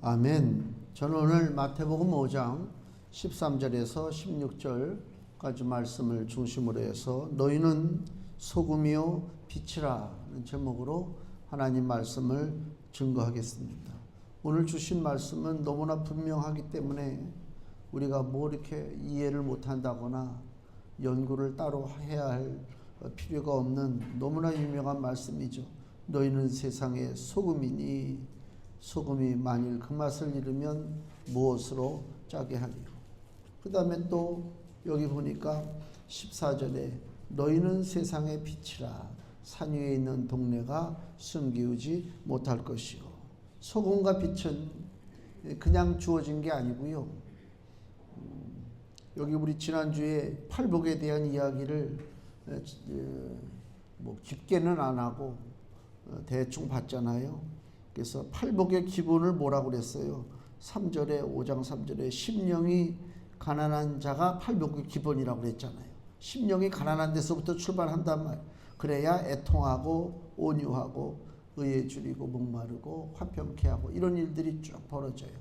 아멘. 저는 오늘 마태복음 5장 13절에서 16절까지 말씀을 중심으로 해서 너희는 소금이요 빛이라는 제목으로 하나님 말씀을 증거하겠습니다. 오늘 주신 말씀은 너무나 분명하기 때문에 우리가 뭐 이렇게 이해를 못한다거나 연구를 따로 해야 할 필요가 없는 너무나 유명한 말씀이죠. 너희는 세상의 소금이니 소금이 만일 그 맛을 잃으면 무엇으로 짜게 하리요. 그 다음에 또 여기 보니까 14절에 너희는 세상의 빛이라 산 위에 있는 동네가 숨기우지 못할 것이요. 소금과 빛은 그냥 주어진 게 아니고요. 여기 우리 지난주에 팔복에 대한 이야기를 뭐 깊게는 안 하고 대충 봤잖아요. 그래서 팔복의 기본을 뭐라고 그랬어요? 3절에 5장 3절에 심령이 가난한 자가 팔복의 기본이라고 그랬잖아요. 심령이 가난한 데서부터 출발한단 말. 그래야 애통하고 온유하고 의에 줄이고 목마르고 화평케 하고 이런 일들이 쭉 벌어져요.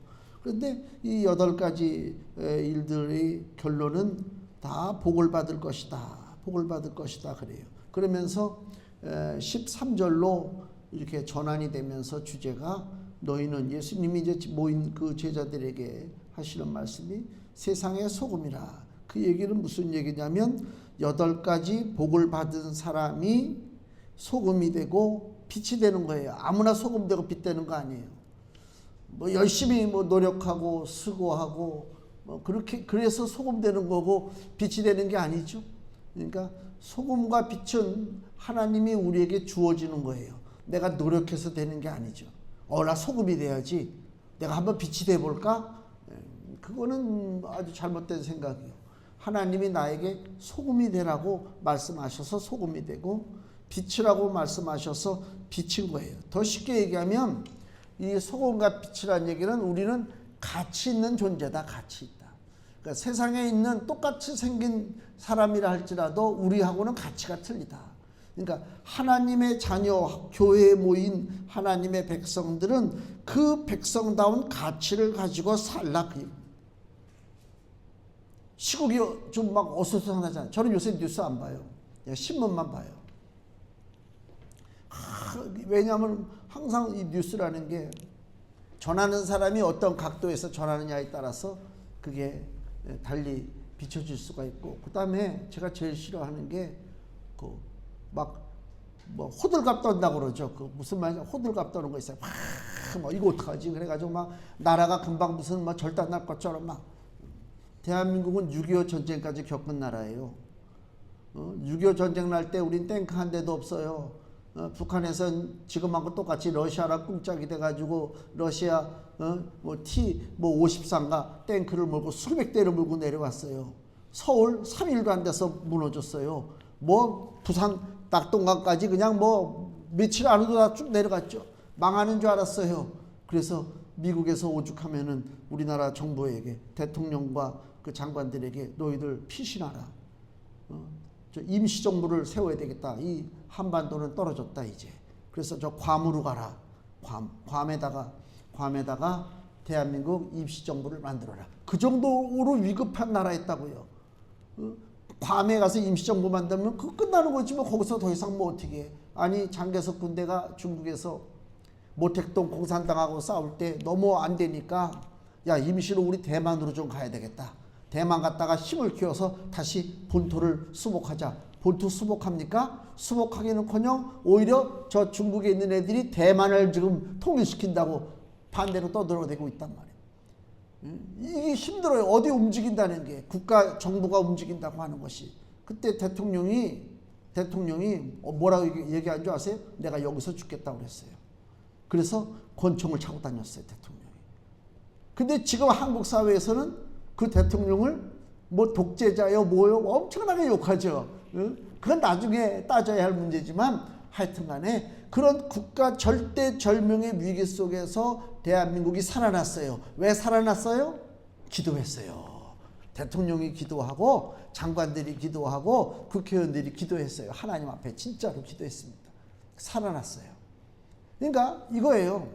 그런데 이 8가지 일들의 결론은 다 복을 받을 것이다. 복을 받을 것이다 그래요. 그러면서 13절로 이렇게 전환이 되면서 주제가 너희는 예수님이 이제 모인 그 제자들에게 하시는 말씀이 세상의 소금이라. 그 얘기는 무슨 얘기냐면 8가지 복을 받은 사람이 소금이 되고 빛이 되는 거예요. 아무나 소금 되고 빛 되는 거 아니에요. 뭐 열심히 뭐 노력하고 수고하고 뭐 그렇게 그래서 소금 되는 거고 빛이 되는 게 아니죠. 그러니까 소금과 빛은 하나님이 우리에게 주어지는 거예요. 내가 노력해서 되는 게 아니죠. 나 소금이 돼야지. 내가 한번 빛이 돼볼까? 그거는 아주 잘못된 생각이에요. 하나님이 나에게 소금이 되라고 말씀하셔서 소금이 되고 빛이라고 말씀하셔서 빛인 거예요. 더 쉽게 얘기하면 이 소금과 빛이라는 얘기는 우리는 가치 있는 존재다. 가치 있다. 그러니까 세상에 있는 똑같이 생긴 사람이라 할지라도 우리하고는 가치가 틀리다. 그러니까 하나님의 자녀, 교회에 모인 하나님의 백성들은 그 백성다운 가치를 가지고 살라. 시국이 좀 막 어수선하잖아요. 저는 요새 뉴스 안 봐요. 신문만 봐요. 왜냐하면 항상 이 뉴스라는 게 전하는 사람이 어떤 각도에서 전하느냐에 따라서 그게 달리 비춰질 수가 있고, 그 다음에 제가 제일 싫어하는 게 뭐 호들갑 떤다고 그러죠. 그 무슨 말이냐, 호들갑 떠는 거 있어요. 뭐 이거 어떡하지? 그래가지고 막 나라가 금방 무슨 막 절단 날 것처럼 막. 대한민국은 6.25 전쟁까지 겪은 나라예요. 6.25 전쟁 날 때 우린 탱크 한 대도 없어요. 북한에선 지금하고 똑같이 러시아랑 꿍짝이 돼가지고 러시아 뭐 T53가 탱크를 몰고 수백 대를 몰고 내려왔어요. 서울 3일도 안 돼서 무너졌어요. 뭐 부산 낙동강까지 그냥 뭐 며칠 안으로 다 쭉 내려갔죠. 망하는 줄 알았어요. 그래서 미국에서 오죽하면은 우리나라 정부에게, 대통령과 그 장관들에게 너희들 피신하라. 저 임시정부를 세워야 되겠다. 이 한반도는 떨어졌다 이제. 그래서 저 괌으로 가라. 괌에다가 대한민국 임시정부를 만들어라. 그 정도로 위급한 나라였다고요. 괌에 가서 임시정부 만들면 그거 끝나는 거지 뭐. 거기서 더 이상 뭐 어떻게 해. 아니 장개석 군대가 중국에서 모택동 공산당하고 싸울 때 너무 안 되니까 야 임시로 우리 대만으로 좀 가야 되겠다. 대만 갔다가 힘을 키워서 다시 본토를 수복하자. 본토 수복합니까? 수복하기는커녕 오히려 저 중국에 있는 애들이 대만을 지금 통일시킨다고 반대로 떠들어대고 있단 말이에요. 이게 힘들어요. 어디 움직인다는 게, 국가 정부가 움직인다고 하는 것이. 그때 대통령이 뭐라고 얘기한 줄 아세요? 내가 여기서 죽겠다고 그랬어요. 그래서 권총을 차고 다녔어요, 대통령이. 근데 지금 한국 사회에서는 그 대통령을 뭐 독재자요 뭐요 엄청나게 욕하죠. 그건 나중에 따져야 할 문제지만 하여튼간에 그런 국가 절대절명의 위기 속에서 대한민국이 살아났어요. 왜 살아났어요? 기도했어요. 대통령이 기도하고 장관들이 기도하고 국회의원들이 기도했어요. 하나님 앞에 진짜로 기도했습니다. 살아났어요. 그러니까 이거예요.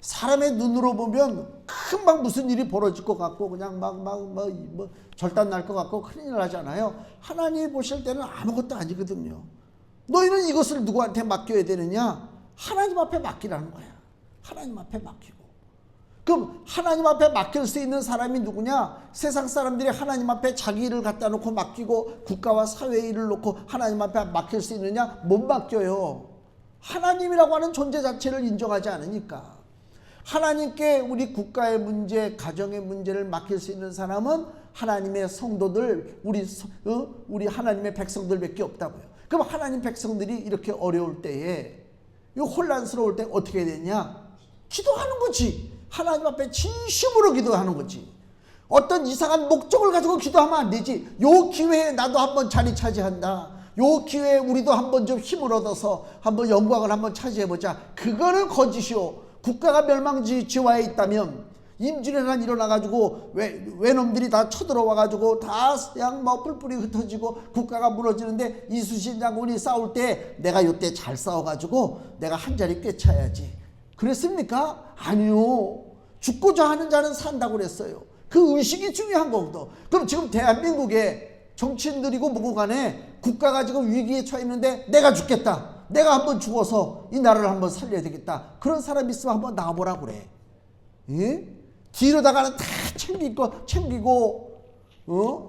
사람의 눈으로 보면 금방 무슨 일이 벌어질 것 같고 그냥 뭐 절단 날 것 같고 큰일 나잖아요. 하나님이 보실 때는 아무것도 아니거든요. 너희는 이것을 누구한테 맡겨야 되느냐? 하나님 앞에 맡기라는 거야. 하나님 앞에 맡기고. 그럼 하나님 앞에 맡길 수 있는 사람이 누구냐? 세상 사람들이 하나님 앞에 자기 일을 갖다 놓고 맡기고 국가와 사회 일을 놓고 하나님 앞에 맡길 수 있느냐? 못 맡겨요. 하나님이라고 하는 존재 자체를 인정하지 않으니까. 하나님께 우리 국가의 문제, 가정의 문제를 맡길 수 있는 사람은 하나님의 성도들, 우리 하나님의 백성들밖에 없다고요. 그럼 하나님 백성들이 이렇게 어려울 때에, 혼란스러울 때 어떻게 되냐? 기도하는 거지. 하나님 앞에 진심으로 기도하는 거지. 어떤 이상한 목적을 가지고 기도하면 안 되지. 요 기회에 나도 한번 자리 차지한다. 요 기회에 우리도 한번 좀 힘을 얻어서 한번 영광을 한번 차지해보자. 그거는 거짓이요. 국가가 멸망지화에 있다면 임진왜란 일어나가지고 외놈들이 다 쳐들어와가지고 다 그냥 뭐 뿔뿔이 흩어지고 국가가 무너지는데 이순신 장군이 싸울 때 내가 요때 잘 싸워가지고 내가 한 자리 꿰차야지. 그랬습니까? 아니요. 죽고자 하는 자는 산다고 그랬어요. 그 의식이 중요한 거거든. 그럼 지금 대한민국에 정치인들이고 뭐고 간에 국가가 지금 위기에 처해 있는데 내가 죽겠다. 내가 한번 죽어서 이 나라를 한번 살려야 되겠다. 그런 사람 있으면 한번 나와보라 그래. 예? 뒤로다가는 다 챙기고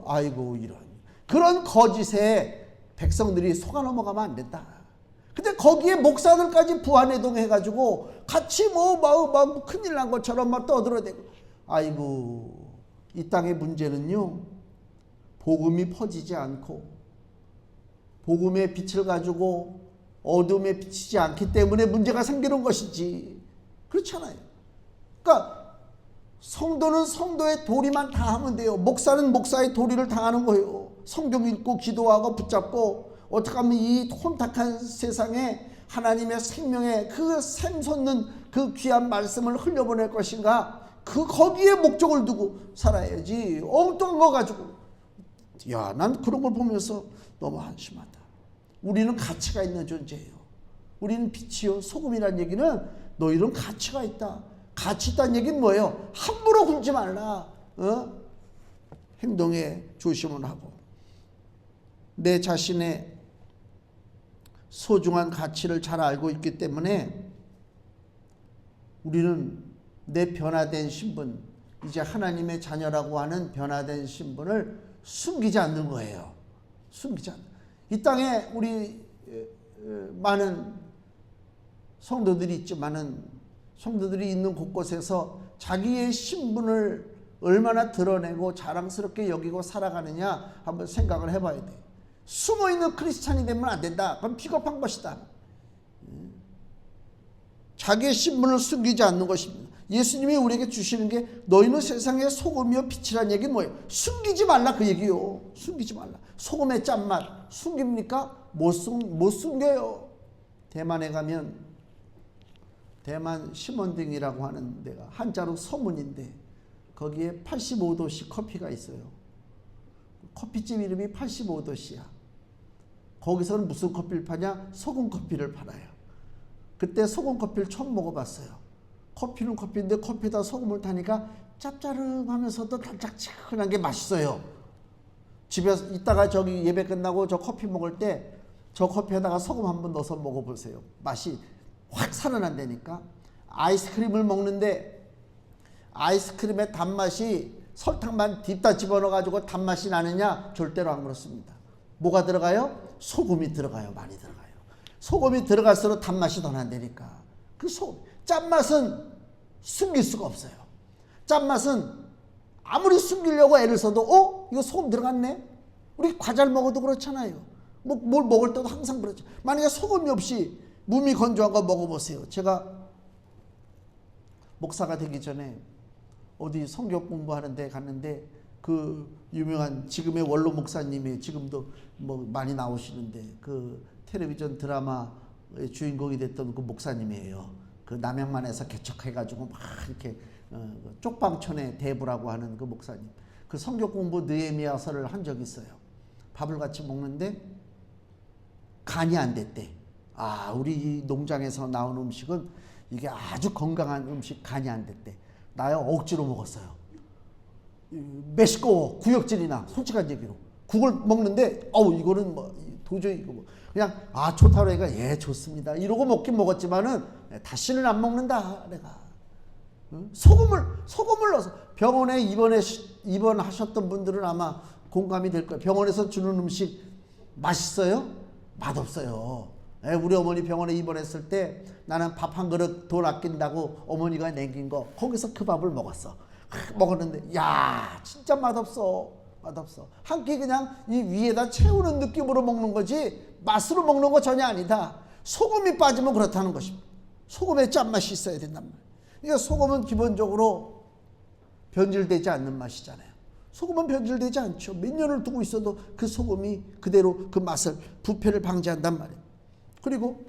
아이고 이런 그런 거짓에 백성들이 속아 넘어가면 안 된다. 근데 거기에 목사들까지 부안해동 해가지고 같이 뭐 큰일 난 것처럼 막 떠들어대고. 아이고, 이 땅의 문제는요, 복음이 퍼지지 않고 복음의 빛을 가지고 어둠에 비치지 않기 때문에 문제가 생기는 것이지. 그렇잖아요. 그러니까 성도는 성도의 도리만 다 하면 돼요. 목사는 목사의 도리를 다 하는 거예요. 성경 읽고 기도하고 붙잡고 어떻게 하면 이 혼탁한 세상에 하나님의 생명의 그 샘솟는 그 귀한 말씀을 흘려보낼 것인가? 거기에 목적을 두고 살아야지. 엉뚱한 거 가지고. 야, 난 그런 걸 보면서 너무 한심하다. 우리는 가치가 있는 존재예요. 우리는 빛이요 소금이라는 얘기는 너희는 가치가 있다. 가치 있다는 얘기는 뭐예요? 함부로 굴지 말라. 행동에 조심을 하고 내 자신의 소중한 가치를 잘 알고 있기 때문에 우리는 내 변화된 신분, 이제 하나님의 자녀라고 하는 변화된 신분을 숨기지 않는 거예요. 숨기지 않는. 이 땅에 우리 많은 성도들이 있지만은 성도들이 있는 곳곳에서 자기의 신분을 얼마나 드러내고 자랑스럽게 여기고 살아가느냐 한번 생각을 해봐야 돼. 숨어있는 크리스찬이 되면 안 된다. 그럼 비겁한 것이다. 자기의 신분을 숨기지 않는 것입니다. 예수님이 우리에게 주시는 게 너희는 세상의 소금이요 빛이라는 얘기는 뭐예요? 숨기지 말라 그 얘기요. 숨기지 말라. 소금의 짠맛 숨깁니까? 못 숨겨요. 대만에 가면 대만 시먼딩이라고 하는 데가 한자로 서문인데 거기에 85도씨 커피가 있어요. 커피집 이름이 85도씨야. 거기서는 무슨 커피를 파냐? 소금 커피를 팔아요. 그때 소금 커피를 처음 먹어봤어요. 커피는 커피인데 커피에다 소금을 타니까 짭짜름하면서도 달짝지근한 게 맛있어요. 집에서 이따가 저기 예배 끝나고 저 커피 먹을 때 저 커피에다가 소금 한번 넣어서 먹어보세요. 맛이 확 살아난다니까. 아이스크림을 먹는데 아이스크림의 단맛이 설탕만 딥다 집어넣어가지고 단맛이 나느냐? 절대로 안 그렇습니다. 뭐가 들어가요? 소금이 들어가요. 많이 들어가요. 소금이 들어갈수록 단맛이 더 난다니까. 그 소금. 짠맛은 숨길 수가 없어요. 짠맛은 아무리 숨기려고 애를 써도 이거 소금 들어갔네? 우리 과자를 먹어도 그렇잖아요. 뭘 먹을 때도 항상 그렇죠. 만약에 소금이 없이 몸이 건조한 거 먹어보세요. 제가 목사가 되기 전에 어디 성경 공부하는 데 갔는데 그 유명한 지금의 원로 목사님이 지금도 뭐 많이 나오시는데 그 텔레비전 드라마의 주인공이 됐던 그 목사님이에요. 그 남양만에서 개척해가지고 막 이렇게 쪽방촌의 대부라고 하는 그 목사님. 그 성경 공부 느헤미야서를 한 적이 있어요. 밥을 같이 먹는데 간이 안 됐대. 우리 농장에서 나온 음식은 이게 아주 건강한 음식 간이 안 됐대. 나요 억지로 먹었어요. 메시꺼워 구역질이나 솔직한 얘기로 국을 먹는데 이거는 뭐 도저히 이거 뭐 그냥 좋다고 그러니까 예 좋습니다 이러고 먹긴 먹었지만은 다시는 안 먹는다 내가. 소금을 넣어서 병원에 입원하셨던 분들은 아마 공감이 될 거예요. 병원에서 주는 음식 맛있어요? 맛없어요. 우리 어머니 병원에 입원했을 때 나는 밥 한 그릇 돈 아낀다고 어머니가 남긴 거 거기서 그 밥을 먹었어. 먹었는데 야 진짜 맛없어. 한 끼 그냥 이 위에다 채우는 느낌으로 먹는 거지 맛으로 먹는 거 전혀 아니다. 소금이 빠지면 그렇다는 것입니다. 소금에 짠맛이 있어야 된단 말이에요. 그러니까 소금은 기본적으로 변질되지 않는 맛이잖아요. 소금은 변질되지 않죠. 몇 년을 두고 있어도 그 소금이 그대로 그 맛을 부패를 방지한단 말이에요. 그리고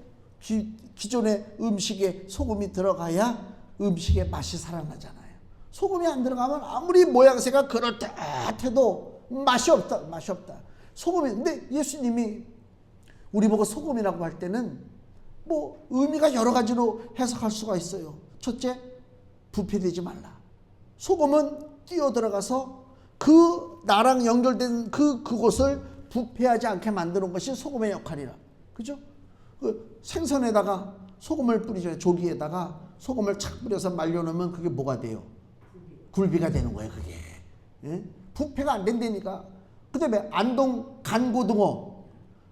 기존의 음식에 소금이 들어가야 음식의 맛이 살아나잖아요. 소금이 안 들어가면 아무리 모양새가 그럴듯해도 맛이 없다. 소금이 근데 예수님이 우리 보고 소금이라고 할 때는 뭐 의미가 여러 가지로 해석할 수가 있어요. 첫째, 부패되지 말라. 소금은 뛰어 들어가서 그 나랑 연결된 그곳을 부패하지 않게 만드는 것이 소금의 역할이라. 그죠? 그 생선에다가 소금을 뿌리죠. 조기에다가 소금을 착 뿌려서 말려놓으면 그게 뭐가 돼요? 굴비가 되는 거예요. 그게. 예? 부패가 안 된다니까. 그 다음에 안동 간고등어.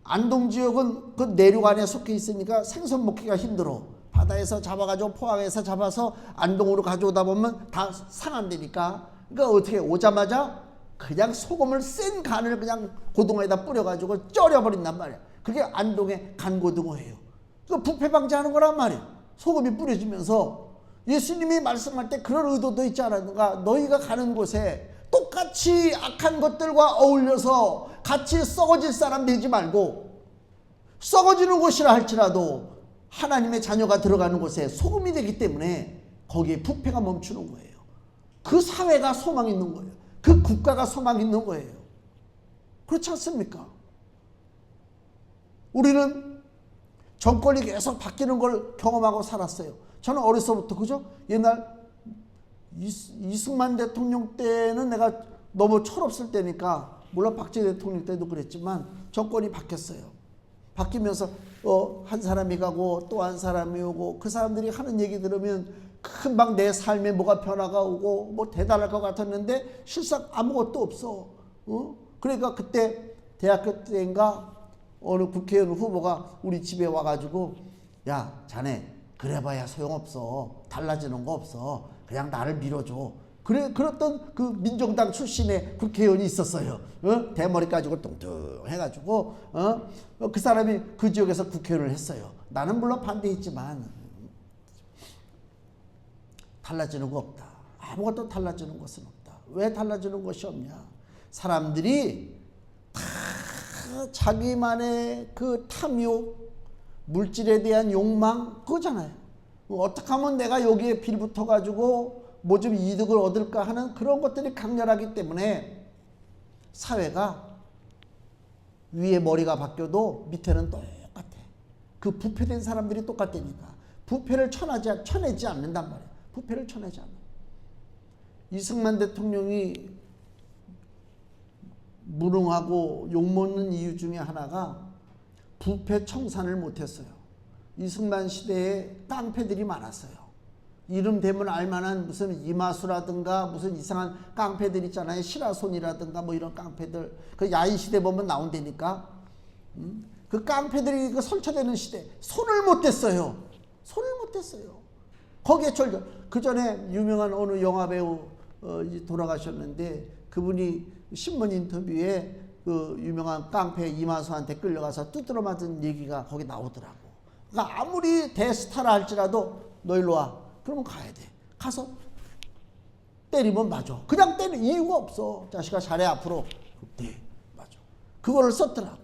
안동 지역은 그 내륙 안에 속해 있으니까 생선 먹기가 힘들어. 바다에서 잡아가지고 포항에서 잡아서 안동으로 가져오다 보면 다 상한다니까. 그러니까 어떻게 오자마자 그냥 소금을 센 간을 그냥 고등어에다 뿌려가지고 쪄려버린단 말이야. 그게 안동의 간고등어예요. 그 부패 방지하는 거란 말이에요. 소금이 뿌려지면서 예수님이 말씀할 때 그런 의도도 있지 않았는가. 너희가 가는 곳에 똑같이 악한 것들과 어울려서 같이 썩어질 사람 되지 말고 썩어지는 곳이라 할지라도 하나님의 자녀가 들어가는 곳에 소금이 되기 때문에 거기에 부패가 멈추는 거예요. 그 사회가 소망 있는 거예요. 그 국가가 소망 있는 거예요. 그렇지 않습니까? 우리는 정권이 계속 바뀌는 걸 경험하고 살았어요. 저는 어려서부터 그죠? 옛날 이승만 대통령 때는 내가 너무 철없을 때니까 물론 박정희 대통령 때도 그랬지만 정권이 바뀌었어요. 바뀌면서 한 사람이 가고 또 한 사람이 오고 그 사람들이 하는 얘기 들으면 금방 내 삶에 뭐가 변화가 오고 뭐 대단할 것 같았는데 실상 아무것도 없어. 그러니까 그때 대학교 때인가 어느 국회의원 후보가 우리 집에 와가지고 야 자네 그래봐야 소용없어. 달라지는 거 없어. 그냥 나를 밀어줘. 그랬던 그 민정당 출신의 국회의원이 있었어요. 대머리 가지고 뚱뚱 해가지고 그 사람이 그 지역에서 국회의원을 했어요. 나는 물론 반대했지만 달라지는 거 없다. 아무것도 달라지는 것은 없다. 왜 달라지는 것이 없냐? 사람들이 다 자기만의 그 탐욕, 물질에 대한 욕망 그거잖아요. 어떻게 하면 내가 여기에 빌붙어가지고 뭐 좀 이득을 얻을까 하는 그런 것들이 강렬하기 때문에 사회가 위에 머리가 바뀌어도 밑에는 똑같아. 그 부패된 사람들이 똑같다니까. 부패를 쳐내지 않는단 말이야. 부패를 쳐내지 않아. 이승만 대통령이 무능하고 욕먹는 이유 중에 하나가 부패 청산을 못했어요. 이승만 시대에 깡패들이 많았어요. 이름 대면 알만한 무슨 이마수라든가 무슨 이상한 깡패들 있잖아요. 시라손이라든가 뭐 이런 깡패들. 그 야인 시대 보면 나온다니까. 그 깡패들이 그 설쳐되는 시대. 손을 못 댔어요. 손을 못 댔어요. 거기에 그 전에 유명한 어느 영화배우 돌아가셨는데 그분이 신문 인터뷰에 그 유명한 깡패 이마수한테 끌려가서 두드러 맞은 얘기가 거기 나오더라고. 그러니까 아무리 대스타라 할지라도 너 일로 와. 그러면 가야 돼. 가서 때리면 맞아. 그냥 때리는 이유가 없어. 자식아 잘해 앞으로. 네 맞아. 그거를 썼더라고.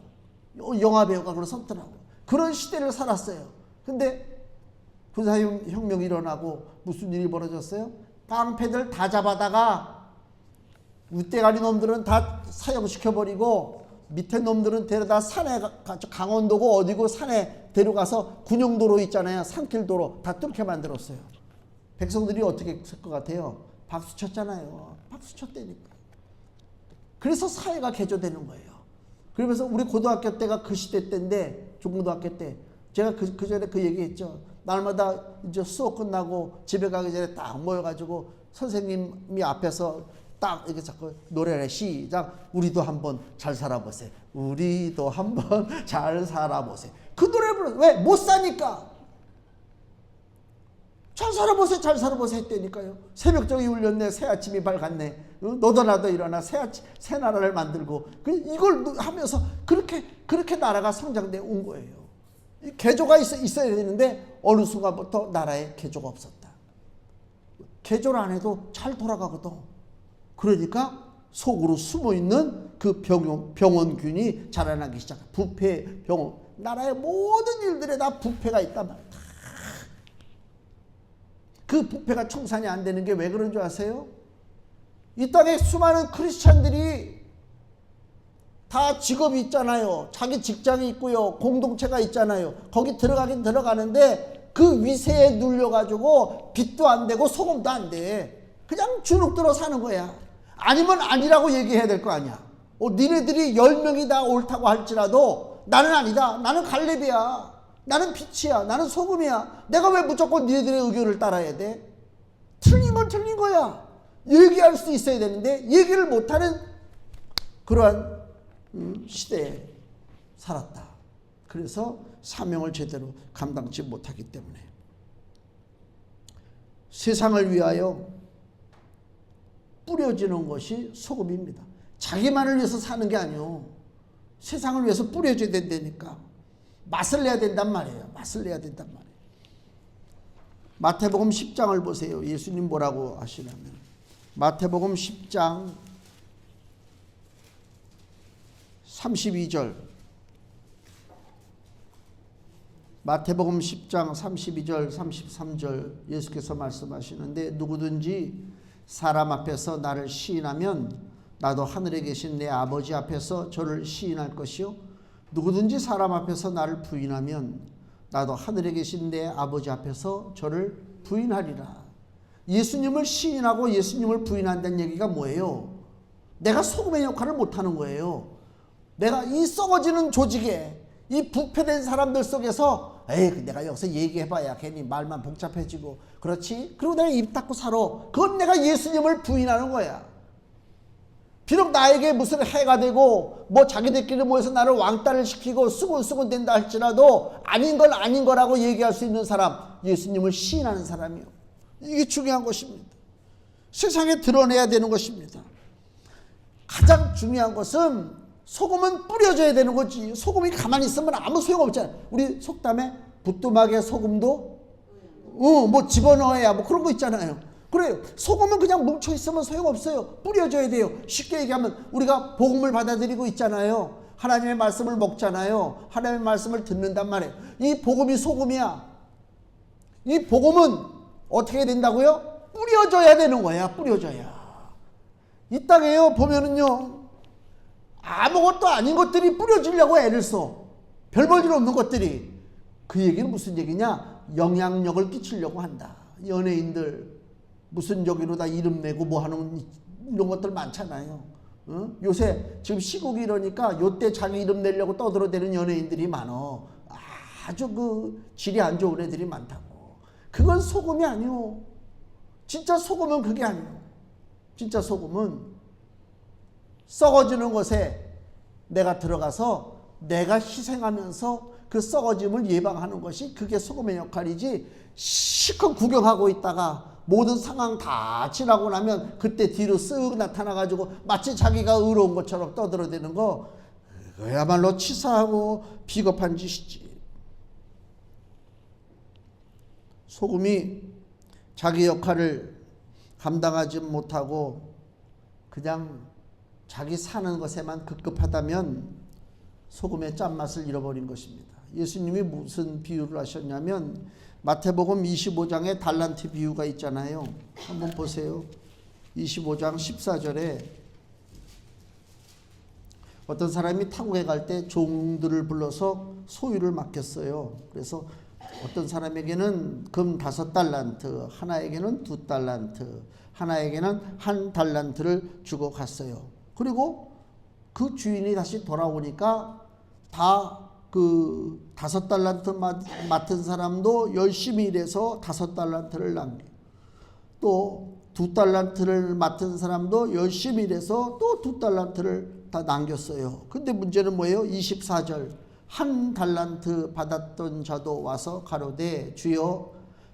영화배우가 그걸 썼더라고. 그런 시대를 살았어요. 근데 군사혁명이 일어나고 무슨 일이 벌어졌어요? 깡패들 다 잡아다가 웃대가리 놈들은 다 사형시켜버리고 밑에 놈들은 데려다 산에 강원도고 어디고 산에 데려가서 군용도로 있잖아요. 산길도로 다 뚫게 만들었어요. 백성들이 어떻게 했을 것 같아요? 박수 쳤잖아요. 박수 쳤다니까. 그래서 사회가 개조되는 거예요. 그러면서 우리 고등학교 때가 그 시대 때인데, 중고등학교 때 제가 그 전에 그 얘기했죠. 날마다 이제 수업 끝나고 집에 가기 전에 딱 모여가지고 선생님이 앞에서 딱 이렇게 자꾸 노래를 시작. 우리도 한번 잘 살아보세요. 우리도 한번 잘 살아보세요. 그 노래를 불러. 왜? 못 사니까. 잘 살아보세요. 잘 살아보세요 했다니까요. 새벽적이 울렸네. 새 아침이 밝았네. 너도 나도 일어나 새 나라를 만들고 이걸 하면서 그렇게 나라가 성장돼 온 거예요. 개조가 있어야 되는데 어느 순간부터 나라에 개조가 없었다. 개조를 안 해도 잘 돌아가거든. 그러니까 속으로 숨어있는 그 병원균이 자라나기 시작. 부패, 병원. 나라의 모든 일들에 다 부패가 있단 말이야. 그 부패가 청산이 안 되는 게 왜 그런 줄 아세요? 이 땅에 수많은 크리스찬들이 다 직업이 있잖아요. 자기 직장이 있고요. 공동체가 있잖아요. 거기 들어가긴 들어가는데 그 위세에 눌려가지고 빚도 안 되고 소금도 안 돼. 그냥 주눅 들어 사는 거야. 아니면 아니라고 얘기해야 될 거 아니야. 니네들이 10명이 다 옳다고 할지라도 나는 아니다. 나는 갈렙이야. 나는 빛이야. 나는 소금이야. 내가 왜 무조건 니네들의 의견을 따라야 돼? 틀린 건 틀린 거야. 얘기할 수 있어야 되는데 얘기를 못하는 그러한 시대에 살았다. 그래서 사명을 제대로 감당치 못하기 때문에 세상을 위하여 뿌려지는 것이 소금입니다. 자기만을 위해서 사는 게 아니요. 세상을 위해서 뿌려줘야 된다니까. 맛을 내야 된단 말이에요. 맛을 내야 된단 말이에요. 마태복음 10장을 보세요. 예수님 뭐라고 하시냐면 마태복음 10장 32절 마태복음 10장 32절 33절 예수께서 말씀하시는데 누구든지 사람 앞에서 나를 시인하면 나도 하늘에 계신 내 아버지 앞에서 저를 시인할 것이요 누구든지 사람 앞에서 나를 부인하면 나도 하늘에 계신 내 아버지 앞에서 저를 부인하리라. 예수님을 시인하고 예수님을 부인한다는 얘기가 뭐예요? 내가 소금의 역할을 못하는 거예요. 내가 이 썩어지는 조직에 이 부패된 사람들 속에서 내가 여기서 얘기해봐야 괜히 말만 복잡해지고 그렇지? 그리고 내가 입 닫고 살아. 그건 내가 예수님을 부인하는 거야. 비록 나에게 무슨 해가 되고 뭐 자기들끼리 모여서 나를 왕따를 시키고 수군수군 된다 할지라도 아닌 걸 아닌 거라고 얘기할 수 있는 사람, 예수님을 시인하는 사람이요. 이게 중요한 것입니다. 세상에 드러내야 되는 것입니다. 가장 중요한 것은 소금은 뿌려져야 되는 거지. 소금이 가만히 있으면 아무 소용없잖아요. 우리 속담에 부뚜막에 소금도 뭐 집어넣어야 뭐 그런 거 있잖아요. 그래요. 소금은 그냥 뭉쳐있으면 소용없어요. 뿌려져야 돼요. 쉽게 얘기하면 우리가 복음을 받아들이고 있잖아요. 하나님의 말씀을 먹잖아요. 하나님의 말씀을 듣는단 말이에요. 이 복음이 소금이야. 이 복음은 어떻게 된다고요? 뿌려져야 되는 거야. 뿌려져야. 이 땅에요 보면은요 아무것도 아닌 것들이 뿌려지려고 애를 써. 별 볼 일 없는 것들이. 그 얘기는 무슨 얘기냐? 영향력을 끼치려고 한다. 연예인들 무슨 여기로 다 이름 내고 뭐 하는 이런 것들 많잖아요. 요새 지금 시국이 이러니까 요때 자기 이름 내려고 떠들어대는 연예인들이 많어. 아주 그 질이 안 좋은 애들이 많다고. 그건 소금이 아니오. 진짜 소금은 그게 아니오. 진짜 소금은 썩어지는 것에 내가 들어가서 내가 희생하면서 그 썩어짐을 예방하는 것이 그게 소금의 역할이지, 실컷 구경하고 있다가 모든 상황 다 지나고 나면 그때 뒤로 쓱 나타나가지고 마치 자기가 의로운 것처럼 떠들어대는 거, 그야말로 치사하고 비겁한 짓이지. 소금이 자기 역할을 감당하지 못하고 그냥 자기 사는 것에만 급급하다면 소금의 짠맛을 잃어버린 것입니다. 예수님이 무슨 비유를 하셨냐면 마태복음 25장에 달란트 비유가 있잖아요. 한번 보세요. 25장 14절에 어떤 사람이 타국에 갈 때 종들을 불러서 소유를 맡겼어요. 그래서 어떤 사람에게는 금 5달란트, 하나에게는 2달란트, 하나에게는 1달란트를 주고 갔어요. 그리고 그 주인이 다시 돌아오니까 다 그 5달란트 맡은 사람도 열심히 일해서 5달란트를 남겨. 또 2달란트를 맡은 사람도 열심히 일해서 또 2달란트를 다 남겼어요. 근데 문제는 뭐예요? 24절. 1달란트 받았던 자도 와서 가로되 주여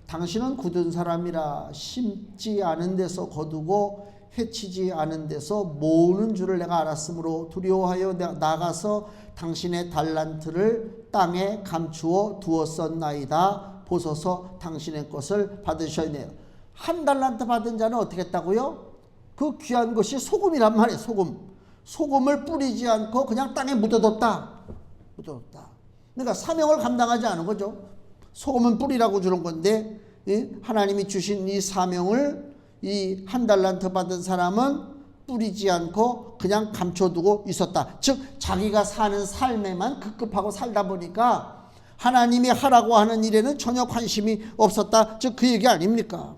당신은 굳은 사람이라 심지 않은 데서 거두고 해치지 않은 데서 모으는 줄을 내가 알았으므로 두려워하여 나가서 당신의 달란트를 땅에 감추어 두었었나이다. 보소서 당신의 것을 받으셨네요. 1달란트 받은 자는 어떻게 했다고요? 그 귀한 것이 소금이란 말이에요. 소금을 뿌리지 않고 그냥 땅에 묻어뒀다. 그러니까 사명을 감당하지 않은 거죠. 소금은 뿌리라고 주는 건데 하나님이 주신 이 사명을 이 1달란트 받은 사람은 뿌리지 않고 그냥 감춰두고 있었다. 즉 자기가 사는 삶에만 급급하고 살다 보니까 하나님이 하라고 하는 일에는 전혀 관심이 없었다. 즉 그 얘기 아닙니까?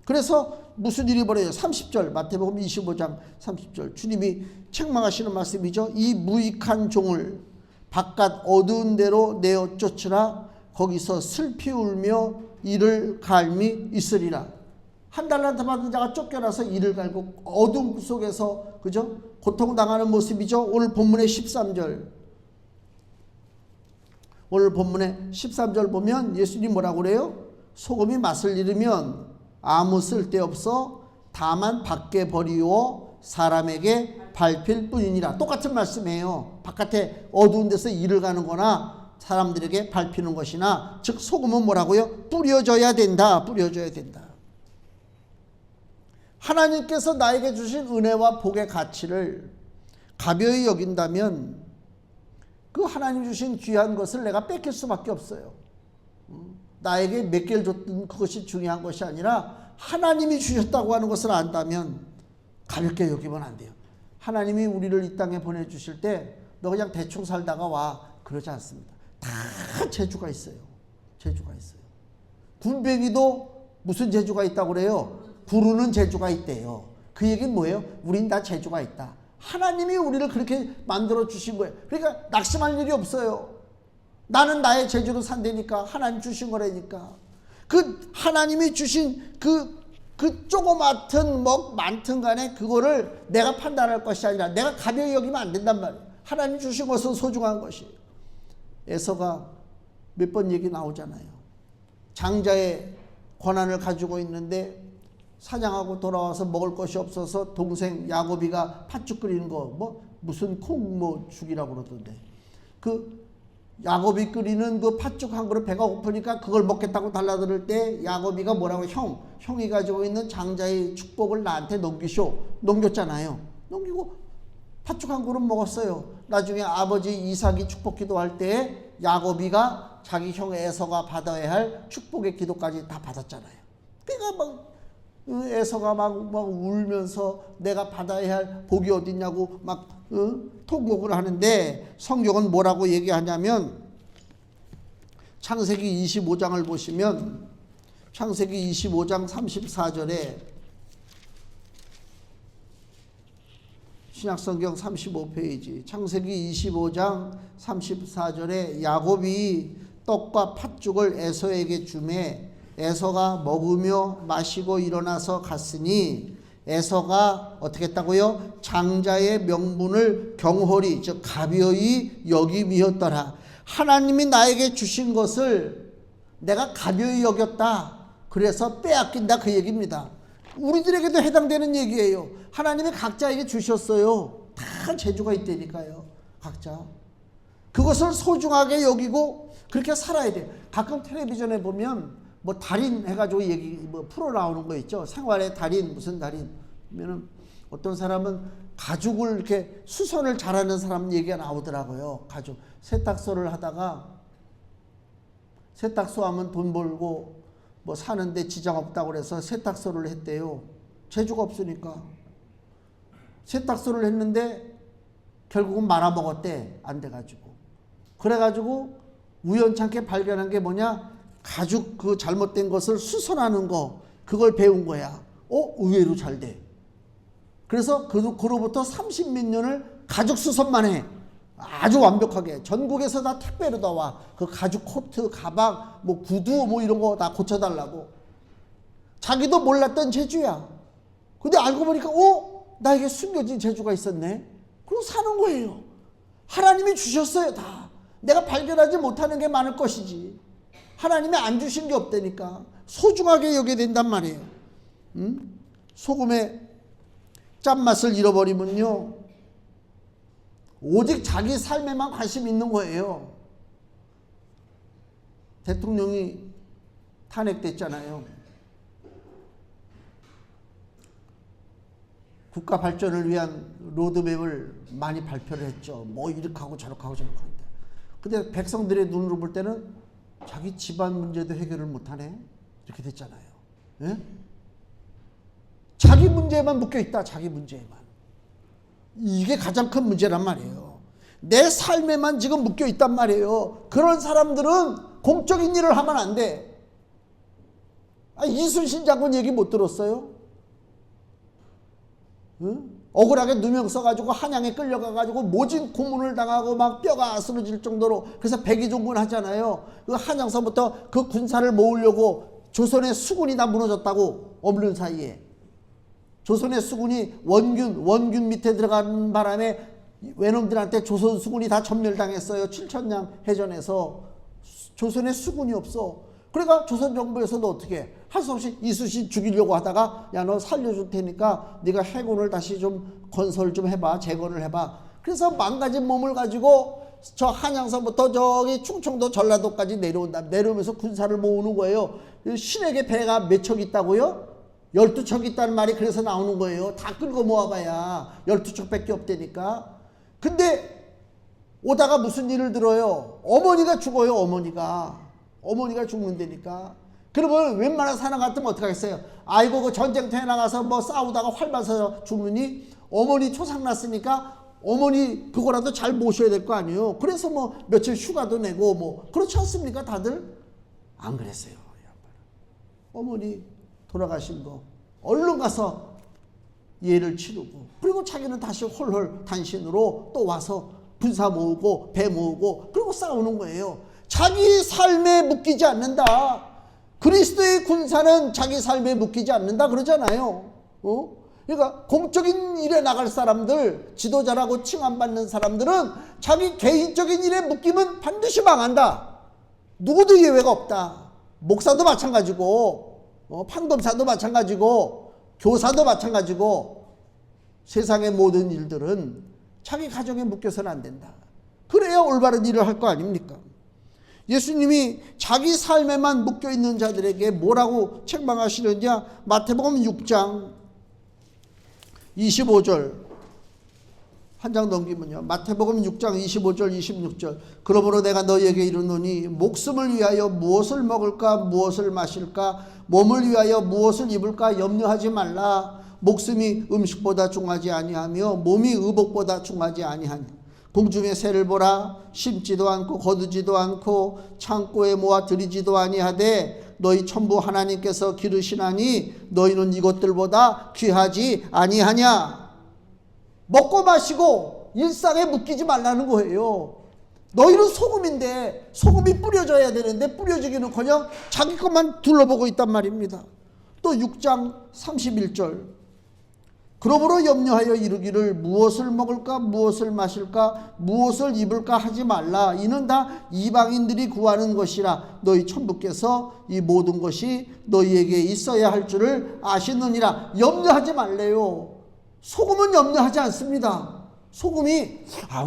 그래서 무슨 일이 벌어져요? 30절 마태복음 25장 30절 주님이 책망하시는 말씀이죠. 이 무익한 종을 바깥 어두운 데로 내어 쫓으라. 거기서 슬피 울며 이를 갈미 있으리라. 1달란트 받은 자가 쫓겨나서 이를 갈고 어둠 속에서 그죠? 고통당하는 모습이죠. 오늘 본문의 13절. 오늘 본문의 13절 보면 예수님 뭐라고 그래요? 소금이 맛을 잃으면 아무 쓸데없어 다만 밖에 버리고 사람에게 밟힐 뿐이니라. 똑같은 말씀이에요. 바깥에 어두운 데서 일을 가는 거나 사람들에게 밟히는 것이나 즉 소금은 뭐라고요? 뿌려져야 된다. 하나님께서 나에게 주신 은혜와 복의 가치를 가벼이 여긴다면 그 하나님 주신 귀한 것을 내가 뺏길 수밖에 없어요. 나에게 몇 개를 줬던 그것이 중요한 것이 아니라 하나님이 주셨다고 하는 것을 안다면 가볍게 여기면 안 돼요. 하나님이 우리를 이 땅에 보내주실 때 너 그냥 대충 살다가 와 그러지 않습니다. 다 재주가 있어요. 군뱅이도 무슨 재주가 있다고 그래요? 부르는 재주가 있대요. 그 얘기는 뭐예요? 우린 다 재주가 있다. 하나님이 우리를 그렇게 만들어 주신 거예요. 그러니까 낙심할 일이 없어요. 나는 나의 재주로 산다니까. 하나님 주신 거라니까. 그 하나님이 주신 그 조그맣든 뭐 많든 간에 그거를 내가 판단할 것이 아니라 내가 가벼이 여기면 안 된단 말이에요. 하나님 주신 것은 소중한 것이에요. 에서가 몇 번 얘기 나오잖아요. 장자의 권한을 가지고 있는데 사냥하고 돌아와서 먹을 것이 없어서 동생 야곱이가 팥죽 끓이는 거 뭐 무슨 콩 죽이라고 그러던데 그 야곱이 끓이는 그 팥죽 한 그릇 배가 고프니까 그걸 먹겠다고 달라들 때 야곱이가 뭐라고 형이 가지고 있는 장자의 축복을 나한테 넘겼잖아요. 넘기고 팥죽 한 그릇 먹었어요. 나중에 아버지 이삭이 축복 기도할 때 야곱이가 자기 형 에서가 받아야 할 축복의 기도까지 다 받았잖아요. 그러니까 에서가 막 울면서 내가 받아야 할 복이 어딨냐고 통곡을 하는데 성경은 뭐라고 얘기하냐면 창세기 25장을 보시면 창세기 25장 34절에 신약성경 35페이지 창세기 25장 34절에 야곱이 떡과 팥죽을 에서에게 주매 에서가 먹으며 마시고 일어나서 갔으니 에서가 어떻게 했다고요? 장자의 명분을 경홀히 즉 가벼이 여김이었더라. 하나님이 나에게 주신 것을 내가 가벼이 여겼다. 그래서 빼앗긴다 그 얘기입니다. 우리들에게도 해당되는 얘기예요. 하나님이 각자에게 주셨어요. 다 재주가 있다니까요. 각자. 그것을 소중하게 여기고 그렇게 살아야 돼요. 가끔 텔레비전에 보면 뭐 달인 해가지고 얘기 프로 나오는 거 있죠. 생활의 달인 무슨 달인 그러면은 어떤 사람은 가죽을 이렇게 수선을 잘하는 사람 얘기가 나오더라고요. 가죽 세탁소를 하다가 세탁소 하면 돈 벌고 뭐 사는데 지장 없다고 그래서 세탁소를 했대요. 재주가 없으니까 세탁소를 했는데 결국은 말아먹었대. 안 돼가지고. 그래가지고 우연찮게 발견한 게 뭐냐? 가죽 그 잘못된 것을 수선하는 거, 그걸 배운 거야. 의외로 잘 돼. 그래서 그로부터 30몇 년을 가죽 수선만 해. 아주 완벽하게. 전국에서 다 택배로 다 와. 그 가죽 코트, 가방, 뭐 구두 뭐 이런 거 다 고쳐달라고. 자기도 몰랐던 재주야. 근데 알고 보니까 나에게 숨겨진 재주가 있었네. 그리고 사는 거예요. 하나님이 주셨어요. 다. 내가 발견하지 못하는 게 많을 것이지. 하나님이 안 주신 게 없다니까. 소중하게 여겨야 된단 말이에요. 소금의 짠맛을 잃어버리면요, 오직 자기 삶에만 관심이 있는 거예요. 대통령이 탄핵됐잖아요. 국가 발전을 위한 로드맵을 많이 발표를 했죠. 뭐 이렇게 하고 저렇게 하고 저렇게 하는데. 근데 백성들의 눈으로 볼 때는 자기 집안 문제도 해결을 못하네. 이렇게 됐잖아요. 예? 자기 문제에만 묶여있다. 자기 문제에만. 이게 가장 큰 문제란 말이에요. 내 삶에만 지금 묶여있단 말이에요. 그런 사람들은 공적인 일을 하면 안 돼. 이순신 장군 얘기 못 들었어요? 응? 억울하게 누명 써가지고 한양에 끌려가가지고 모진 고문을 당하고 막 뼈가 쓰러질 정도로. 그래서 백의종군 하잖아요. 그 한양서부터 그 군사를 모으려고 조선의 수군이 다 무너졌다고. 없는 사이에 조선의 수군이 원균 밑에 들어간 바람에 외놈들한테 조선 수군이 다 전멸당했어요. 칠천량 해전에서. 조선의 수군이 없어. 그러니까 조선 정부에서도 어떻게 할 수 없이 이순신 죽이려고 하다가, 야, 너 살려줄 테니까 네가 해군을 다시 좀 건설 좀 해봐. 재건을 해봐. 그래서 망가진 몸을 가지고 저 한양서부터 저기 충청도 전라도까지 내려온다. 내려오면서 군사를 모으는 거예요. 신에게 배가 몇 척 있다고요? 12척 있다는 말이 그래서 나오는 거예요. 다 끌고 모아봐야 12척밖에 없다니까. 근데 오다가 무슨 일을 들어요? 어머니가 죽어요. 어머니가 죽는다니까. 그러면 웬만한 사람 같으면 어떡하겠어요? 아이고, 그 전쟁터에 나가서 뭐 싸우다가 활 맞아서 죽느니 어머니 초상 났으니까 어머니 그거라도 잘 모셔야 될 거 아니에요. 그래서 뭐 며칠 휴가도 내고 뭐 그렇지 않습니까? 다들 안 그랬어요. 어머니 돌아가신 거 얼른 가서 예를 치르고, 그리고 자기는 다시 홀홀 단신으로 또 와서 군사 모으고 배 모으고 그리고 싸우는 거예요. 자기 삶에 묶이지 않는다. 그리스도의 군사는 자기 삶에 묶이지 않는다 그러잖아요. 그러니까 공적인 일에 나갈 사람들, 지도자라고 칭함받는 사람들은 자기 개인적인 일에 묶이면 반드시 망한다. 누구도 예외가 없다. 목사도 마찬가지고, 판검사도 마찬가지고, 교사도 마찬가지고, 세상의 모든 일들은 자기 가정에 묶여서는 안 된다. 그래야 올바른 일을 할 거 아닙니까? 예수님이 자기 삶에만 묶여있는 자들에게 뭐라고 책망하시느냐? 마태복음 6장 25절 한 장 넘기면요. 마태복음 6장 25절 26절. 그러므로 내가 너희에게 이르노니 목숨을 위하여 무엇을 먹을까 무엇을 마실까 몸을 위하여 무엇을 입을까 염려하지 말라. 목숨이 음식보다 중하지 아니하며 몸이 의복보다 중하지 아니하니. 공중의 새를 보라. 심지도 않고 거두지도 않고 창고에 모아 들이지도 아니하되 너희 천부 하나님께서 기르시나니 너희는 이것들보다 귀하지 아니하냐. 먹고 마시고 일상에 묶이지 말라는 거예요. 너희는 소금인데 소금이 뿌려져야 되는데 뿌려지기는커녕 자기 것만 둘러보고 있단 말입니다. 또 6장 31절. 그러므로 염려하여 이르기를 무엇을 먹을까 무엇을 마실까 무엇을 입을까 하지 말라. 이는 다 이방인들이 구하는 것이라. 너희 천부께서 이 모든 것이 너희에게 있어야 할 줄을 아시느니라. 염려하지 말래요. 소금은 염려하지 않습니다. 소금이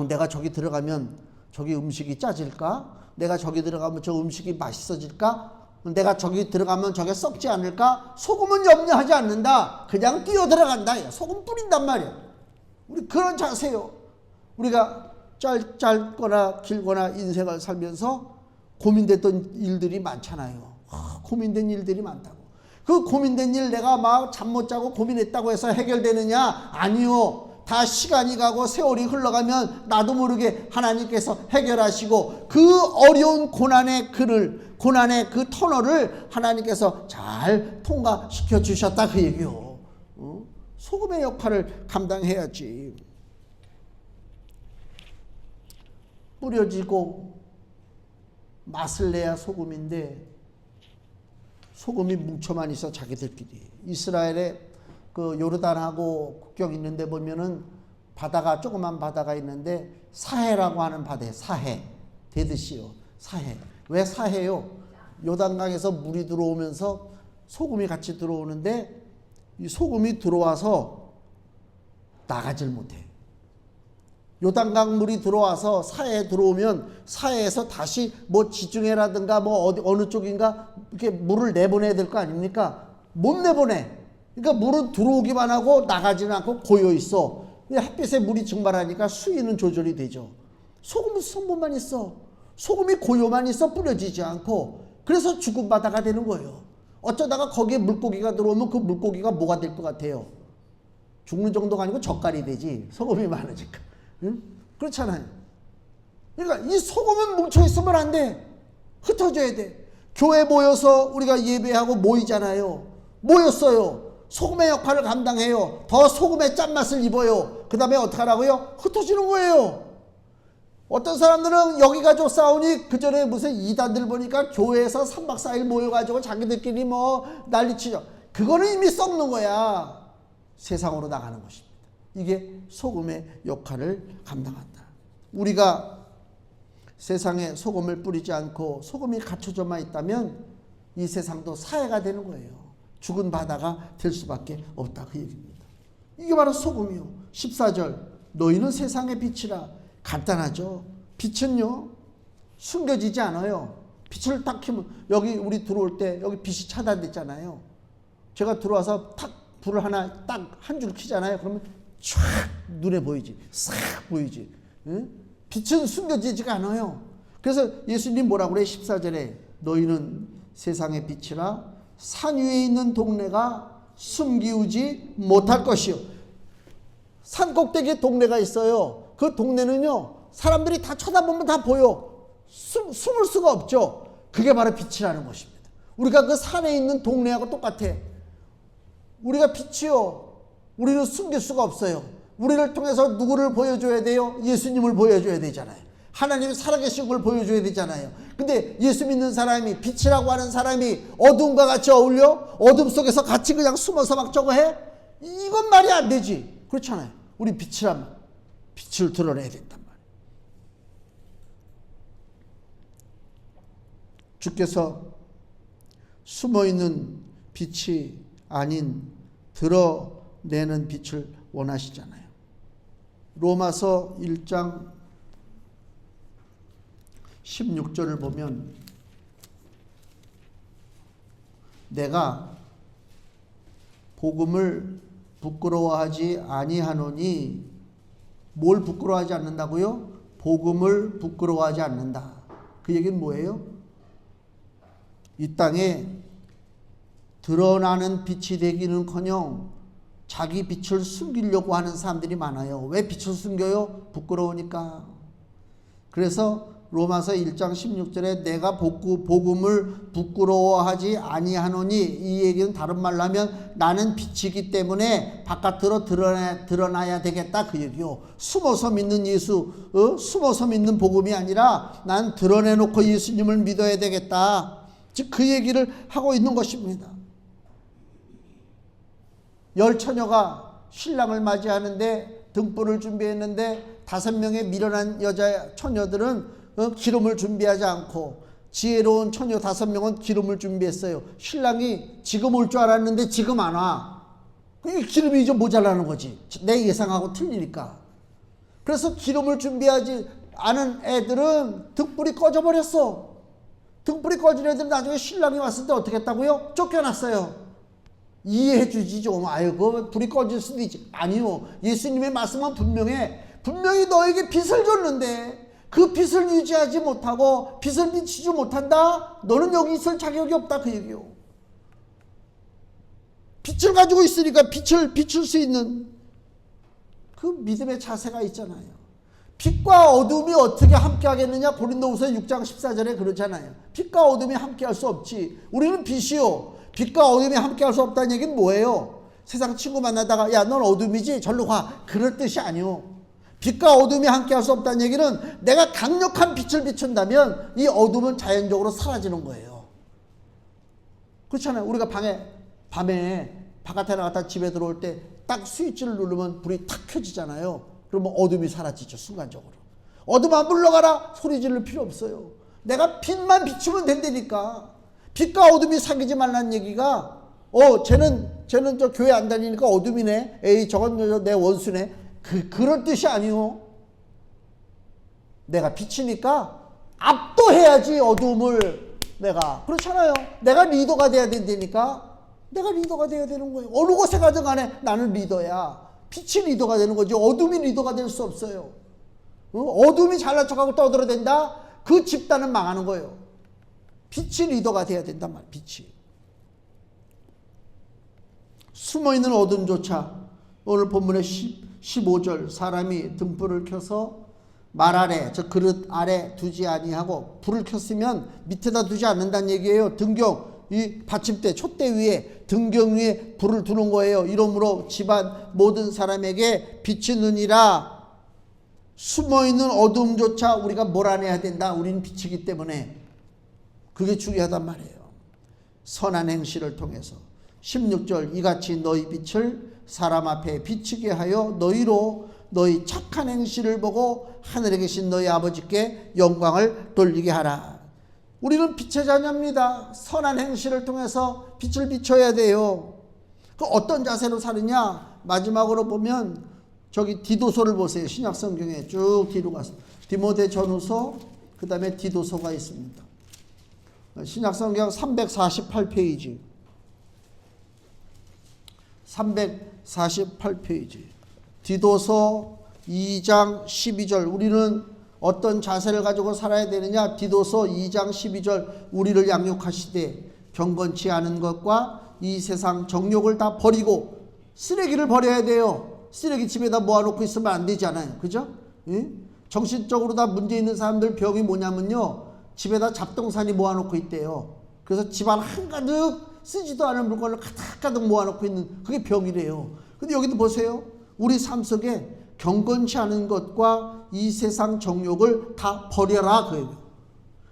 내가 저기 들어가면 저기 음식이 짜질까? 내가 저기 들어가면 저 음식이 맛있어질까? 내가 저기 들어가면 저게 썩지 않을까? 소금은 염려하지 않는다. 그냥 뛰어 들어간다. 소금 뿌린단 말이야. 우리 그런 자세요. 우리가 짧거나 길거나 인생을 살면서 고민됐던 일들이 많잖아요. 고민된 일들이 많다고. 그 고민된 일 내가 막 잠 못 자고 고민했다고 해서 해결되느냐? 아니요. 다 시간이 가고 세월이 흘러가면 나도 모르게 하나님께서 해결하시고 그 어려운 고난의 그 터널을 하나님께서 잘 통과시켜 주셨다 그 얘기요. 소금의 역할을 감당해야지. 뿌려지고 맛을 내야 소금인데 소금이 뭉쳐만 있어 자기들끼리. 이스라엘에 그 요르단하고 국경 있는데 보면은 바다가 조그만 바다가 있는데 사해라고 하는 바다에 사해 대듯이요. 사해. 왜 사해요? 요단강에서 물이 들어오면서 소금이 같이 들어오는데 이 소금이 들어와서 나가질 못해. 요단강 물이 들어와서 사해에 들어오면 사해에서 다시 뭐 지중해라든가 뭐 어느 쪽인가 이렇게 물을 내보내야 될 거 아닙니까? 못 내보내. 그러니까 물은 들어오기만 하고 나가지는 않고 고여 있어. 햇빛에 물이 증발하니까 수위는 조절이 되죠. 소금은 성분만 있어. 소금이 고요만 있어 뿌려지지 않고. 그래서 죽은 바다가 되는 거예요. 어쩌다가 거기에 물고기가 들어오면 그 물고기가 뭐가 될 것 같아요? 죽는 정도가 아니고 젓갈이 되지. 소금이 많으니까. 응? 그렇잖아요. 그러니까 이 소금은 뭉쳐있으면 안 돼. 흩어져야 돼. 교회 모여서 우리가 예배하고 모이잖아요. 모였어요. 소금의 역할을 감당해요. 더 소금의 짠맛을 입어요. 그 다음에 어떻게 하라고요? 흩어지는 거예요. 어떤 사람들은 여기 가지고 싸우니 그 전에 무슨 이단들 보니까 교회에서 3박 4일 모여가지고 자기들끼리 뭐 난리치죠. 그거는 이미 썩는 거야. 세상으로 나가는 것입니다. 이게 소금의 역할을 감당한다. 우리가 세상에 소금을 뿌리지 않고 소금이 갖춰져만 있다면 이 세상도 사해가 되는 거예요. 죽은 바다가 될 수밖에 없다 그 얘기입니다. 이게 바로 소금이요. 14절 너희는 세상의 빛이라. 간단하죠. 빛은요 숨겨지지 않아요. 빛을 딱 켜면 여기 우리 들어올 때 여기 빛이 차단됐잖아요. 제가 들어와서 탁 불을 하나 딱 한 줄 켜잖아요. 그러면 쫙 눈에 보이지. 싹 보이지. 응? 빛은 숨겨지지가 않아요. 그래서 예수님 뭐라고 그래? 14절에 너희는 세상의 빛이라 산 위에 있는 동네가 숨기우지 못할 것이요. 산 꼭대기에 동네가 있어요. 그 동네는요 사람들이 다 쳐다보면 다 보여. 숨을 수가 없죠. 그게 바로 빛이라는 것입니다. 우리가 그 산에 있는 동네하고 똑같아. 우리가 빛이요. 우리는 숨길 수가 없어요. 우리를 통해서 누구를 보여줘야 돼요? 예수님을 보여줘야 되잖아요. 하나님이 살아계신 걸 보여줘야 되잖아요. 근데 예수 믿는 사람이 빛이라고 하는 사람이 어둠과 같이 어울려? 어둠 속에서 같이 그냥 숨어서 막 저거 해? 이건 말이 안 되지. 그렇잖아요. 우리 빛이라면 빛을 드러내야 된단 말이에요. 주께서 숨어있는 빛이 아닌 드러내는 빛을 원하시잖아요. 로마서 1장 16절을 보면 내가 복음을 부끄러워하지 아니하노니 뭘 부끄러워하지 않는다고요? 복음을 부끄러워하지 않는다. 그 얘기는 뭐예요? 이 땅에 드러나는 빛이 되기는커녕 자기 빛을 숨기려고 하는 사람들이 많아요. 왜 빛을 숨겨요? 부끄러우니까. 그래서 로마서 1장 16절에 내가 복음을 부끄러워하지 아니하노니 이 얘기는 다른 말로 하면 나는 빛이기 때문에 바깥으로 드러나야 되겠다 그 얘기요. 숨어서 믿는 예수, 숨어서 믿는 복음이 아니라 난 드러내놓고 예수님을 믿어야 되겠다. 즉 그 얘기를 하고 있는 것입니다. 열 처녀가 신랑을 맞이하는데 등불을 준비했는데 5명의 미련한 여자 처녀들은 기름을 준비하지 않고 지혜로운 처녀 5명은 기름을 준비했어요. 신랑이 지금 올 줄 알았는데 지금 안 와. 기름이 좀 모자라는 거지. 내 예상하고 틀리니까. 그래서 기름을 준비하지 않은 애들은 등불이 꺼져버렸어. 등불이 꺼진 애들은 나중에 신랑이 왔을 때 어떻게 했다고요? 쫓겨났어요. 이해해 주지 좀. 아이고 불이 꺼질 수도 있지. 아니요. 예수님의 말씀은 분명히 너에게 빛을 줬는데 그 빛을 유지하지 못하고 빛을 비치지 못한다? 너는 여기 있을 자격이 없다 그 얘기요. 빛을 가지고 있으니까 빛을 비출 수 있는 그 믿음의 자세가 있잖아요. 빛과 어둠이 어떻게 함께 하겠느냐? 고린도후서 6장 14절에 그러잖아요. 빛과 어둠이 함께 할 수 없지. 우리는 빛이요. 빛과 어둠이 함께 할 수 없다는 얘기는 뭐예요? 세상 친구 만나다가 야, 넌 어둠이지? 절로 가. 그럴 뜻이 아니요. 빛과 어둠이 함께 할 수 없다는 얘기는 내가 강력한 빛을 비춘다면 이 어둠은 자연적으로 사라지는 거예요. 그렇잖아요. 우리가 밤에 바깥에 나갔다 집에 들어올 때 딱 스위치를 누르면 불이 탁 켜지잖아요. 그러면 어둠이 사라지죠. 순간적으로. 어둠아 물러가라. 소리 지를 필요 없어요. 내가 빛만 비추면 된다니까. 빛과 어둠이 사귀지 말라는 얘기가 쟤는 저 교회 안 다니니까 어둠이네. 에이 저건 내 원수네. 그럴 뜻이 아니요. 내가 빛이니까 압도해야지 어둠을. 내가 그렇잖아요. 내가 리더가 돼야 된다니까. 내가 리더가 돼야 되는 거예요. 어느 곳에 가든 간에 나는 리더야. 빛이 리더가 되는 거지 어둠이 리더가 될 수 없어요. 어둠이 잘난 척하고 떠들어댄다? 그 집단은 망하는 거예요. 빛이 리더가 돼야 된단 말이에요. 빛이. 숨어있는 어둠조차 오늘 본문의 15절 사람이 등불을 켜서 말 아래 저 그릇 아래 두지 아니하고 불을 켰으면 밑에다 두지 않는다는 얘기예요. 등경 이 받침대 촛대 위에 등경 위에 불을 두는 거예요. 이러므로 집안 모든 사람에게 빛이 느니라. 숨어있는 어둠조차 우리가 몰아내야 된다. 우리는 빛이기 때문에 그게 중요하단 말이에요. 선한 행실을 통해서 16절 이같이 너희 빛을 사람 앞에 비치게 하여 너희로 너희 착한 행실을 보고 하늘에 계신 너희 아버지께 영광을 돌리게 하라. 우리는 빛의 자녀입니다. 선한 행실을 통해서 빛을 비춰야 돼요. 그 어떤 자세로 사느냐? 마지막으로 보면 저기 디도서를 보세요. 신약 성경에 쭉 뒤로 가서 디모데 전후서 그 다음에 디도서가 있습니다. 신약 성경 348페이지 348페이지 디도서 2장 12절 우리는 어떤 자세를 가지고 살아야 되느냐? 디도서 2장 12절 우리를 양육하시되 경건치 않은 것과 이 세상 정욕을 다 버리고 쓰레기를 버려야 돼요. 쓰레기 집에다 모아놓고 있으면 안 되잖아요. 그죠? 예? 정신적으로 다 문제 있는 사람들 병이 뭐냐면요. 집에다 잡동사니 모아놓고 있대요. 그래서 집안 한가득 쓰지도 않은 물건을 가득가득 모아놓고 있는 그게 병이래요. 근데 여기도 보세요. 우리 삶 속에 경건치 않은 것과 이 세상 정욕을 다 버려라 그 얘기예요.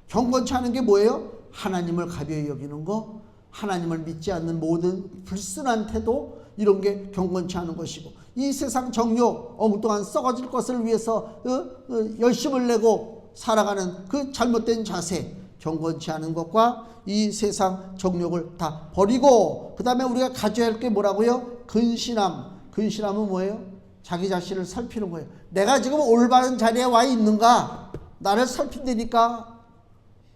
경건치 않은 게 뭐예요? 하나님을 가벼이 여기는 거, 하나님을 믿지 않는 모든 불순한 태도 이런 게 경건치 않은 것이고 이 세상 정욕 엉뚱한 썩어질 것을 위해서 열심을 내고 살아가는 그 잘못된 자세 경건치 않은 것과 이 세상 정욕을 다 버리고 그 다음에 우리가 가져야 할 게 뭐라고요? 근신함은 뭐예요? 자기 자신을 살피는 거예요. 내가 지금 올바른 자리에 와 있는가? 나를 살핀다니까.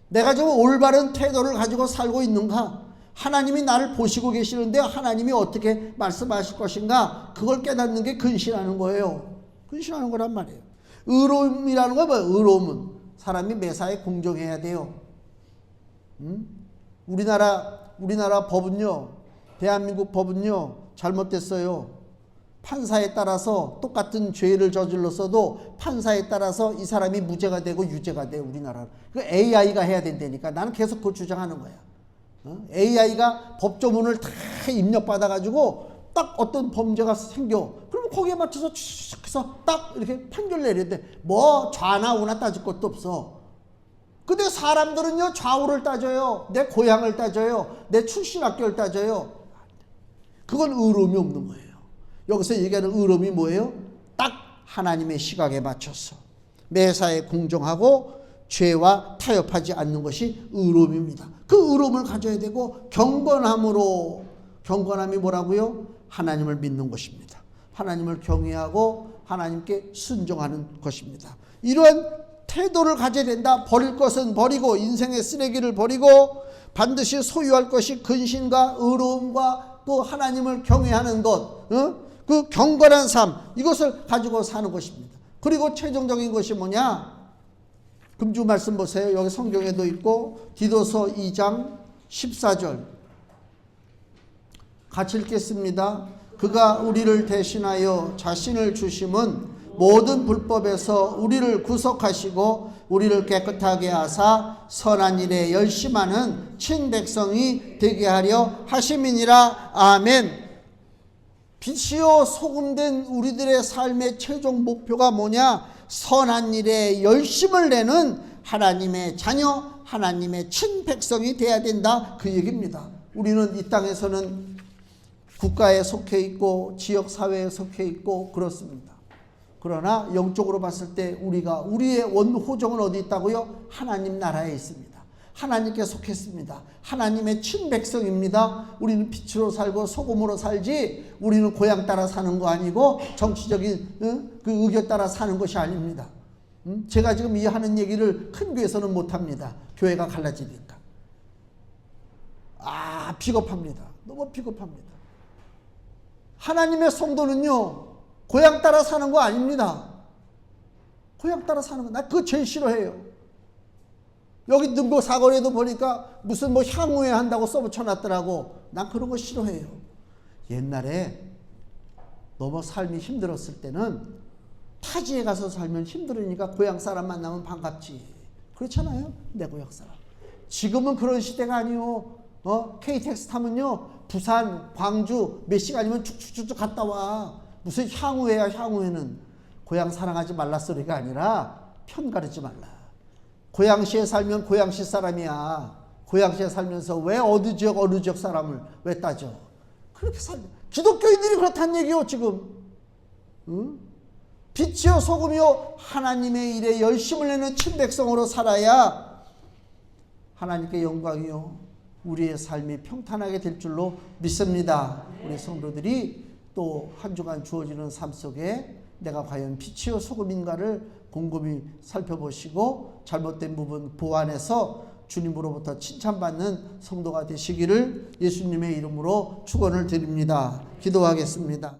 내가 지금 올바른 태도를 가지고 살고 있는가? 하나님이 나를 보시고 계시는데 하나님이 어떻게 말씀하실 것인가? 그걸 깨닫는 게 근신하는 거예요. 근신하는 거란 말이에요. 의로움이라는 건 뭐예요? 의로움은 사람이 매사에 공정해야 돼요. 우리나라 법은요, 대한민국 법은요, 잘못됐어요. 판사에 따라서 똑같은 죄를 저질렀어도 판사에 따라서 이 사람이 무죄가 되고 유죄가 돼요. 우리나라는. 그 AI가 해야 된다니까. 나는 계속 그걸 주장하는 거야. AI가 법조문을 다 입력받아가지고 딱 어떤 범죄가 생겨. 그러면 거기에 맞춰서 해서 딱 이렇게 판결 내려야 돼. 뭐 좌나 우나 따질 것도 없어. 근데 사람들은요 좌우를 따져요. 내 고향을 따져요. 내 출신 학교를 따져요. 그건 의로움이 없는 거예요. 여기서 얘기하는 의로움이 뭐예요? 딱 하나님의 시각에 맞춰서 매사에 공정하고 죄와 타협하지 않는 것이 의로움입니다. 그 의로움을 가져야 되고 경건함이 뭐라고요? 하나님을 믿는 것입니다. 하나님을 경외하고 하나님께 순종하는 것입니다. 이러한 태도를 가져야 된다. 버릴 것은 버리고 인생의 쓰레기를 버리고 반드시 소유할 것이 근신과 의로움과 또 하나님을 경외하는 것, 그 경건한 삶 이것을 가지고 사는 것입니다. 그리고 최종적인 것이 뭐냐? 금주 말씀 보세요. 여기 성경에도 있고 디도서 2장 14절 같이 읽겠습니다. 그가 우리를 대신하여 자신을 주심은 모든 불법에서 우리를 구속하시고 우리를 깨끗하게 하사 선한 일에 열심하는 친백성이 되게 하려 하심이니라. 아멘. 빛이요 소금된 우리들의 삶의 최종 목표가 뭐냐? 선한 일에 열심을 내는 하나님의 자녀, 하나님의 친백성이 돼야 된다, 그 얘기입니다. 우리는 이 땅에서는 국가에 속해 있고 지역사회에 속해 있고 그렇습니다. 그러나 영적으로 봤을 때 우리의 원호정은 어디 있다고요? 하나님 나라에 있습니다. 하나님께 속했습니다. 하나님의 친백성입니다. 우리는 빛으로 살고 소금으로 살지, 우리는 고향 따라 사는 거 아니고 정치적인 그 의견 따라 사는 것이 아닙니다. 제가 지금 이 하는 얘기를 큰 교회에서는 못합니다. 교회가 갈라지니까. 비겁합니다. 너무 비겁합니다. 하나님의 성도는요, 고향 따라 사는 거 아닙니다. 고향 따라 사는 거, 나 그거 제일 싫어해요. 여기 능고 사거리에도 보니까 무슨 뭐 향후회 한다고 써붙여놨더라고. 난 그런 거 싫어해요. 옛날에 너무 삶이 힘들었을 때는 타지에 가서 살면 힘들으니까 고향 사람 만나면 반갑지. 그렇잖아요, 내 고향 사람. 지금은 그런 시대가 아니요. KTX 타면요, 부산, 광주 몇 시간이면 쭉쭉쭉 갔다 와. 무슨 향후회야. 향후회는 고향 사랑하지 말라 소리가 아니라 편 가르지 말라. 고양시에 살면 고양시 사람이야. 고양시에 살면서 왜 어느 지역 사람을 왜 따져? 그렇게 기독교인들이 그렇다는 얘기요 지금. 빛이요 소금이요 하나님의 일에 열심을 내는 친백성으로 살아야 하나님께 영광이요 우리의 삶이 평탄하게 될 줄로 믿습니다. 우리 성도들이 또 한 주간 주어지는 삶 속에 내가 과연 빛이요 소금인가를 곰곰이 살펴보시고 잘못된 부분 보완해서 주님으로부터 칭찬받는 성도가 되시기를 예수님의 이름으로 축원을 드립니다. 기도하겠습니다.